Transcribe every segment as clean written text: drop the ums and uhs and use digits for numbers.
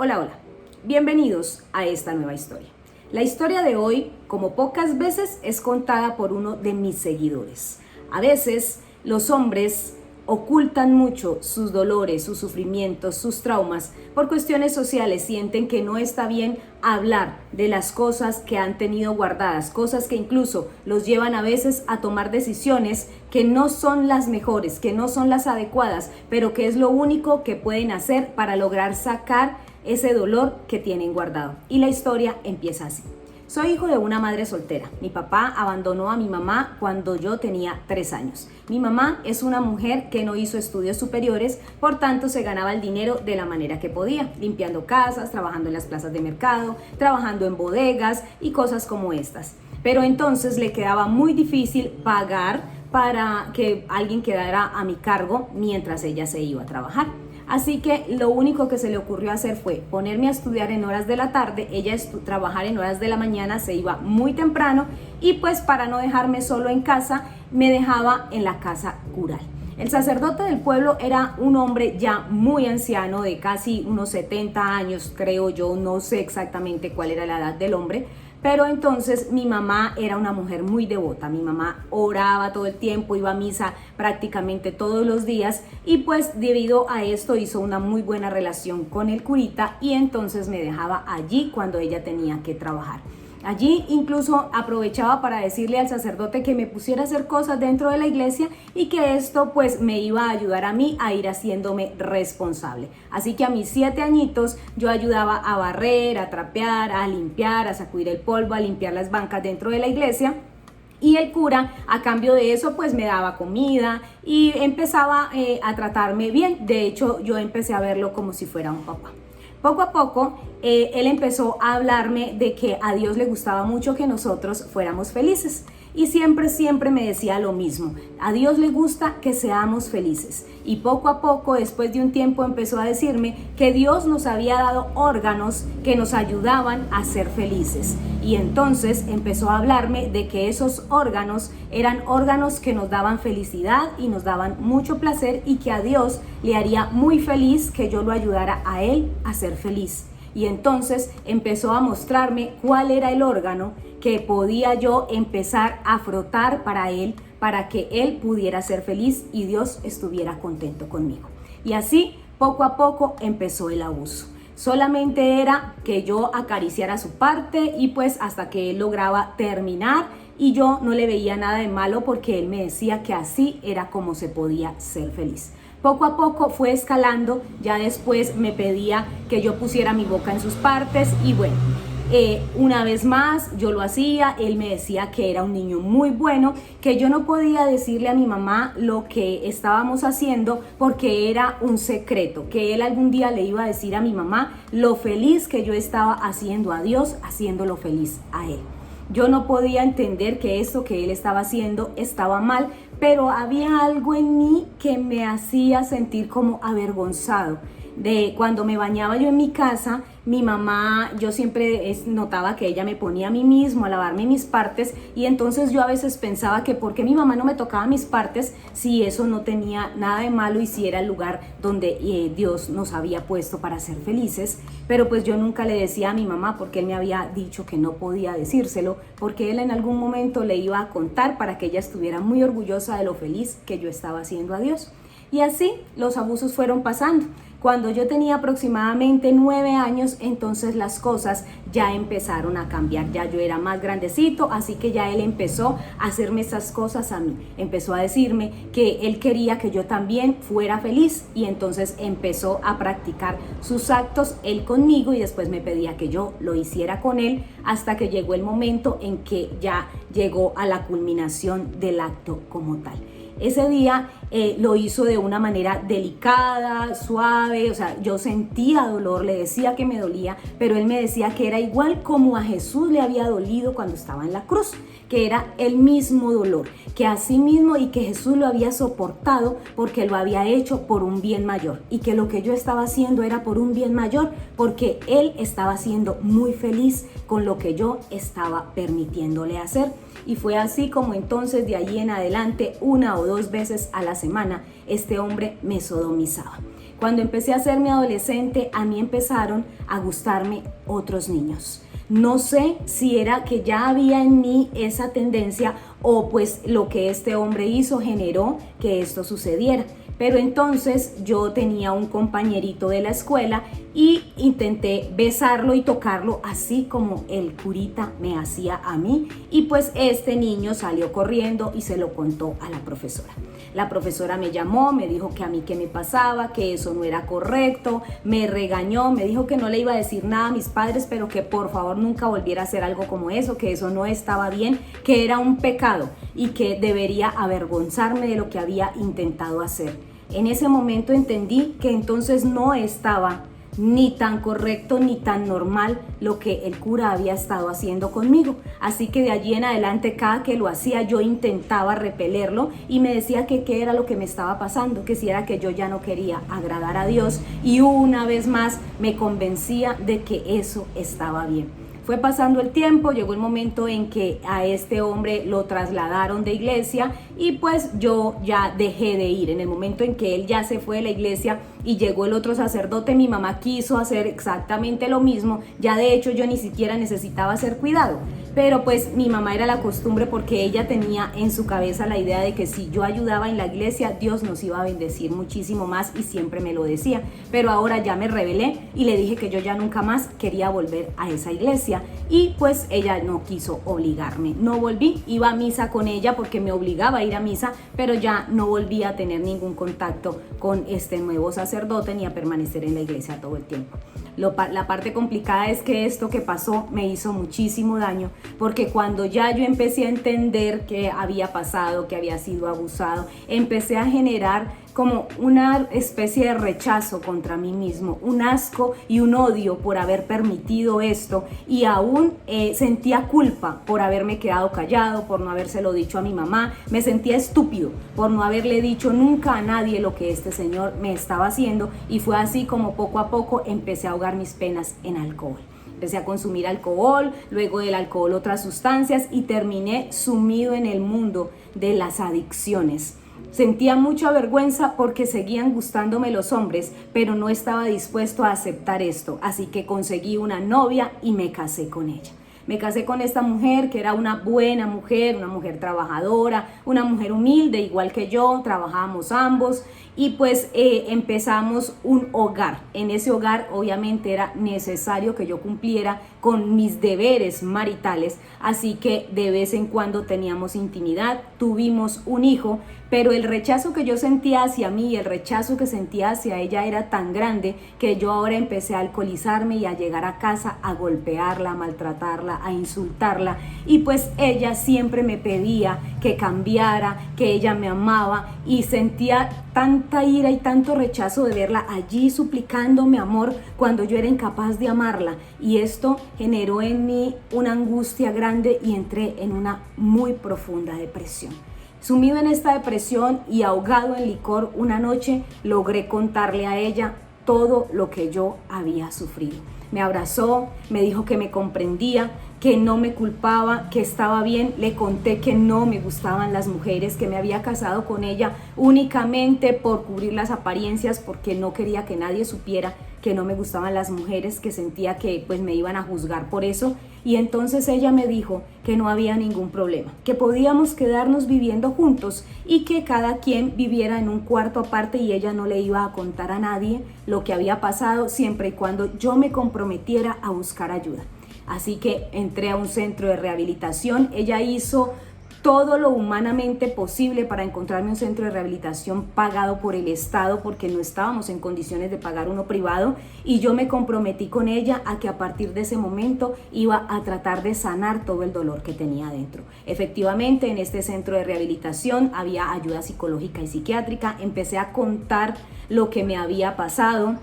Hola, hola. Bienvenidos a esta nueva historia. La historia de hoy, como pocas veces, es contada por uno de mis seguidores. A veces, los hombres ocultan mucho sus dolores, sus sufrimientos, sus traumas. Por cuestiones sociales sienten que no está bien hablar de las cosas que han tenido guardadas, cosas que incluso los llevan a veces a tomar decisiones que no son las mejores, que no son las adecuadas, pero que es lo único que pueden hacer para lograr sacar ese dolor que tienen guardado. Y la historia empieza así. Soy hijo de una madre soltera. Mi papá abandonó a mi mamá cuando yo tenía 3 años. Mi mamá es una mujer que no hizo estudios superiores, por tanto se ganaba el dinero de la manera que podía, limpiando casas, trabajando en las plazas de mercado, trabajando en bodegas y cosas como estas. Pero entonces le quedaba muy difícil pagar para que alguien quedara a mi cargo mientras ella se iba a trabajar. Así que lo único que se le ocurrió hacer fue ponerme a estudiar en horas de la tarde, ella trabajar en horas de la mañana, se iba muy temprano y pues para no dejarme solo en casa, me dejaba en la casa cural. El sacerdote del pueblo era un hombre ya muy anciano, de casi unos 70 años, creo yo, no sé exactamente cuál era la edad del hombre, pero entonces mi mamá era una mujer muy devota. Mi mamá oraba todo el tiempo, iba a misa prácticamente todos los días y pues debido a esto hizo una muy buena relación con el curita y entonces me dejaba allí cuando ella tenía que trabajar. Allí incluso aprovechaba para decirle al sacerdote que me pusiera a hacer cosas dentro de la iglesia y que esto pues me iba a ayudar a mí a ir haciéndome responsable. Así que a mis 7 añitos yo ayudaba a barrer, a trapear, a limpiar, a sacudir el polvo, a limpiar las bancas dentro de la iglesia. Y el cura, a cambio de eso, pues me daba comida y empezaba a tratarme bien. De hecho, yo empecé a verlo como si fuera un papá. Poco a poco, él empezó a hablarme de que a Dios le gustaba mucho que nosotros fuéramos felices. Y siempre me decía lo mismo, a Dios le gusta que seamos felices. Y poco a poco, después de un tiempo, empezó a decirme que Dios nos había dado órganos que nos ayudaban a ser felices. Y entonces empezó a hablarme de que esos órganos eran órganos que nos daban felicidad y nos daban mucho placer y que a Dios le haría muy feliz que yo lo ayudara a él a ser feliz. Y entonces empezó a mostrarme cuál era el órgano que podía yo empezar a frotar para él, para que él pudiera ser feliz y Dios estuviera contento conmigo. Y así, poco a poco, empezó el abuso. Solamente era que yo acariciara su parte y pues hasta que él lograba terminar y yo no le veía nada de malo porque él me decía que así era como se podía ser feliz. Poco a poco fue escalando, ya después me pedía que yo pusiera mi boca en sus partes y bueno, una vez más yo lo hacía, él me decía que era un niño muy bueno, que yo no podía decirle a mi mamá lo que estábamos haciendo porque era un secreto, que él algún día le iba a decir a mi mamá lo feliz que yo estaba haciendo a Dios, haciéndolo feliz a él. Yo no podía entender que esto que él estaba haciendo estaba mal, pero había algo en mí que me hacía sentir como avergonzado. De cuando me bañaba yo en mi casa, mi mamá, yo siempre notaba que ella me ponía a mí mismo a lavarme mis partes y entonces yo a veces pensaba que por qué mi mamá no me tocaba mis partes si eso no tenía nada de malo y si era el lugar donde Dios nos había puesto para ser felices, pero pues yo nunca le decía a mi mamá porque él me había dicho que no podía decírselo, porque él en algún momento le iba a contar para que ella estuviera muy orgullosa de lo feliz que yo estaba haciendo a Dios. Y así los abusos fueron pasando. Cuando yo tenía aproximadamente 9 años, entonces las cosas ya empezaron a cambiar. Ya yo era más grandecito, así que ya él empezó a hacerme esas cosas a mí. Empezó a decirme que él quería que yo también fuera feliz y entonces empezó a practicar sus actos él conmigo y después me pedía que yo lo hiciera con él hasta que llegó el momento en que ya llegó a la culminación del acto como tal. Ese día lo hizo de una manera delicada, suave, o sea, yo sentía dolor, le decía que me dolía, pero él me decía que era igual como a Jesús le había dolido cuando estaba en la cruz, que era el mismo dolor, que así mismo y que Jesús lo había soportado porque lo había hecho por un bien mayor y que lo que yo estaba haciendo era por un bien mayor porque él estaba siendo muy feliz con lo que yo estaba permitiéndole hacer. Y fue así como entonces de allí en adelante 1 o 2 veces a la semana este hombre me sodomizaba. Cuando empecé a ser mi adolescente, a mí empezaron a gustarme otros niños. No sé si era que ya había en mí esa tendencia o pues lo que este hombre hizo generó que esto sucediera. Pero entonces yo tenía un compañerito de la escuela y intenté besarlo y tocarlo así como el curita me hacía a mí, y pues este niño salió corriendo y se lo contó a la profesora. La profesora me llamó, me dijo que a mí qué me pasaba, que eso no era correcto, me regañó, me dijo que no le iba a decir nada a mis padres, pero que por favor nunca volviera a hacer algo como eso, que eso no estaba bien, que era un pecado y que debería avergonzarme de lo que había intentado hacer. En ese momento entendí que entonces no estaba ni tan correcto ni tan normal lo que el cura había estado haciendo conmigo. Así que de allí en adelante, cada que lo hacía, yo intentaba repelerlo y me decía que qué era lo que me estaba pasando, que si era que yo ya no quería agradar a Dios, y una vez más me convencía de que eso estaba bien. Fue pasando el tiempo, llegó el momento en que a este hombre lo trasladaron de iglesia y pues yo ya dejé de ir. En el momento en que él ya se fue de la iglesia y llegó el otro sacerdote, mi mamá quiso hacer exactamente lo mismo. Ya de hecho yo ni siquiera necesitaba ser cuidado, pero pues mi mamá era la costumbre, porque ella tenía en su cabeza la idea de que si yo ayudaba en la iglesia, Dios nos iba a bendecir muchísimo más, y siempre me lo decía. Pero ahora ya me rebelé y le dije que yo ya nunca más quería volver a esa iglesia, y pues ella no quiso obligarme. No volví, iba a misa con ella porque me obligaba a ir a misa, pero ya no volví a tener ningún contacto con este nuevo sacerdote ni a permanecer en la iglesia todo el tiempo. La parte complicada es que esto que pasó me hizo muchísimo daño, porque cuando ya yo empecé a entender qué había pasado, que había sido abusado, empecé a generar como una especie de rechazo contra mí mismo, un asco y un odio por haber permitido esto, y aún sentía culpa por haberme quedado callado, por no habérselo dicho a mi mamá. Me sentía estúpido por no haberle dicho nunca a nadie lo que este señor me estaba haciendo, y fue así como poco a poco empecé a ahogar mis penas en alcohol. Empecé a consumir alcohol, luego del alcohol otras sustancias, y terminé sumido en el mundo de las adicciones. Sentía mucha vergüenza porque seguían gustándome los hombres, pero no estaba dispuesto a aceptar esto, así que conseguí una novia y me casé con ella. Me casé con esta mujer que era una buena mujer, una mujer trabajadora, una mujer humilde, igual que yo. Trabajábamos ambos y pues empezamos un hogar. En ese hogar obviamente era necesario que yo cumpliera con mis deberes maritales, así que de vez en cuando teníamos intimidad, tuvimos un hijo, pero el rechazo que yo sentía hacia mí y el rechazo que sentía hacia ella era tan grande que yo ahora empecé a alcoholizarme y a llegar a casa a golpearla, a maltratarla, a insultarla, y pues ella siempre me pedía que cambiara, que ella me amaba, y sentía tanta ira y tanto rechazo de verla allí suplicándome amor cuando yo era incapaz de amarla, y esto generó en mí una angustia grande y entré en una muy profunda depresión. Sumido en esta depresión y ahogado en licor, una noche logré contarle a ella todo lo que yo había sufrido. Me abrazó, me dijo que me comprendía, que no me culpaba, que estaba bien. Le conté que no me gustaban las mujeres, que me había casado con ella únicamente por cubrir las apariencias, porque no quería que nadie supiera que no me gustaban las mujeres, que sentía que pues me iban a juzgar por eso. Y entonces ella me dijo que no había ningún problema, que podíamos quedarnos viviendo juntos y que cada quien viviera en un cuarto aparte, y ella no le iba a contar a nadie lo que había pasado, siempre y cuando yo me comprometiera a buscar ayuda. Así que entré a un centro de rehabilitación. Ella hizo todo lo humanamente posible para encontrarme un centro de rehabilitación pagado por el Estado, porque no estábamos en condiciones de pagar uno privado, y yo me comprometí con ella a que a partir de ese momento iba a tratar de sanar todo el dolor que tenía dentro. Efectivamente, en este centro de rehabilitación había ayuda psicológica y psiquiátrica. Empecé a contar lo que me había pasado.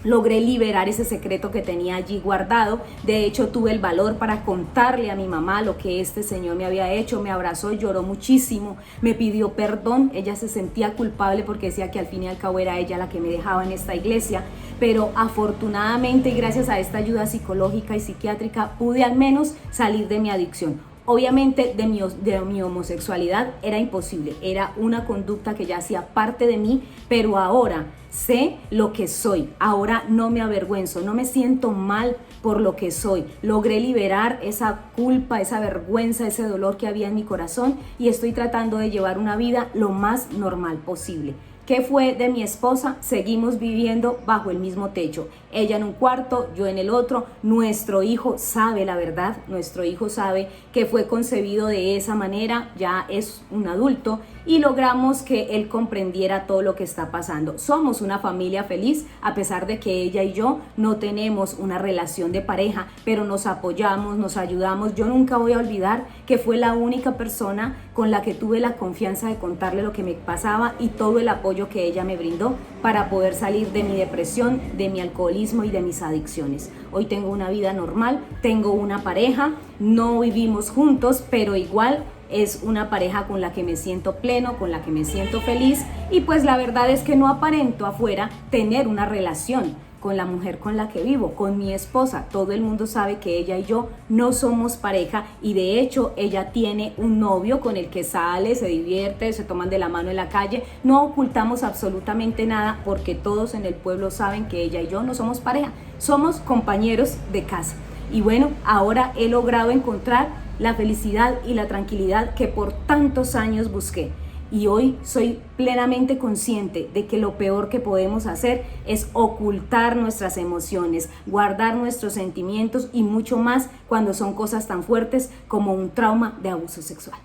Logré liberar ese secreto que tenía allí guardado. De hecho, tuve el valor para contarle a mi mamá lo que este señor me había hecho. Me abrazó, lloró muchísimo, me pidió perdón. Ella se sentía culpable porque decía que al fin y al cabo era ella la que me dejaba en esta iglesia. Pero afortunadamente, y gracias a esta ayuda psicológica y psiquiátrica, pude al menos salir de mi adicción. Obviamente de mi homosexualidad era imposible, era una conducta que ya hacía parte de mí, pero ahora sé lo que soy, ahora no me avergüenzo, no me siento mal por lo que soy. Logré liberar esa culpa, esa vergüenza, ese dolor que había en mi corazón y estoy tratando de llevar una vida lo más normal posible. ¿Qué fue de mi esposa? Seguimos viviendo bajo el mismo techo. Ella en un cuarto, yo en el otro. Nuestro hijo sabe la verdad. Nuestro hijo sabe que fue concebido de esa manera. Ya es un adulto y logramos que él comprendiera todo lo que está pasando. Somos una familia feliz a pesar de que ella y yo no tenemos una relación de pareja, pero nos apoyamos, nos ayudamos. Yo nunca voy a olvidar que fue la única persona con la que tuve la confianza de contarle lo que me pasaba y todo el apoyo que ella me brindó para poder salir de mi depresión, de mi alcoholismo y de mis adicciones. Hoy tengo una vida normal, tengo una pareja, no vivimos juntos, pero igual es una pareja con la que me siento pleno, con la que me siento feliz y pues la verdad es que no aparento afuera tener una relación con la mujer con la que vivo, con mi esposa. Todo el mundo sabe que ella y yo no somos pareja y de hecho ella tiene un novio con el que sale, se divierte, se toman de la mano en la calle. No ocultamos absolutamente nada porque todos en el pueblo saben que ella y yo no somos pareja, somos compañeros de casa. Y bueno, ahora he logrado encontrar la felicidad y la tranquilidad que por tantos años busqué. Y hoy soy plenamente consciente de que lo peor que podemos hacer es ocultar nuestras emociones, guardar nuestros sentimientos y mucho más cuando son cosas tan fuertes como un trauma de abuso sexual.